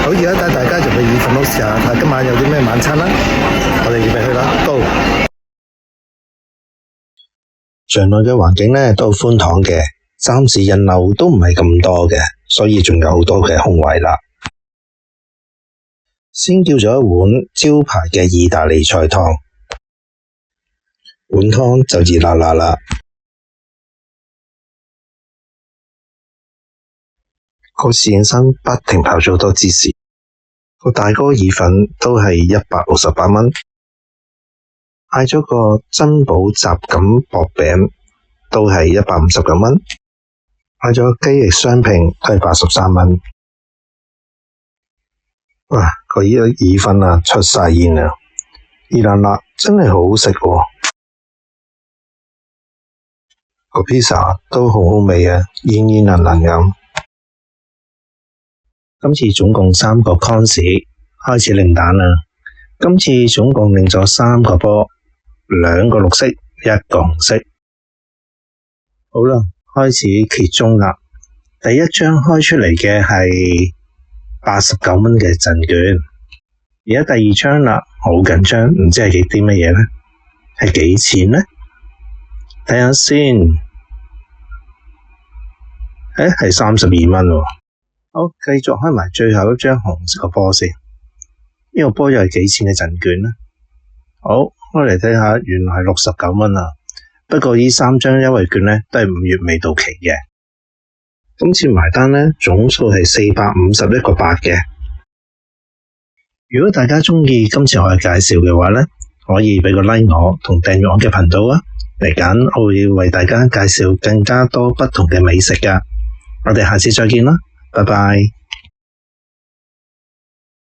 好，而家帶大家入去意粉屋試下，睇下今晚有啲咩晚餐啦。我哋預備去啦，Go！場內嘅環境呢都好寬敞嘅，暫時人流都唔係咁多嘅，所以仲有好多嘅空位啦。先叫咗一碗招牌嘅意大利菜湯，碗湯就熱辣辣啦。個侍應生不停跑咗好多芝士，個大哥意粉都係168蚊，嗌咗個珍寶雜錦薄餅都係159蚊，嗌咗雞翼雙拼都係83蚊。哇！個意粉啊出晒煙啊，熱辣辣真係好好食喎。個披薩都好好味啊，煙煙韌韌咁。今次總共3個 cons 開始領蛋啦。今次總共領咗3個波，2個綠色，1個紅色。好啦，開始揭盅啦。第一張開出嚟嘅係89蚊嘅贈券，而家第二張啦，好緊張，唔知係啲乜嘢呢？係幾錢呢？睇下先，係32蚊喎。好，繼續開埋最後一張紅色個波先。呢個波又係幾錢嘅贈券呢？好，開嚟睇下，原來係69蚊啊。不過呢3張優惠券呢都係5月尾到期嘅。今次埋單呢，總數係451個8嘅。如果大家鍾意今次我嘅介紹嘅話呢，可以俾個 like 我同訂閱我嘅頻道啊。嚟緊我會為大家介紹更加多不同嘅美食㗎。我哋下次再見啦。拜拜。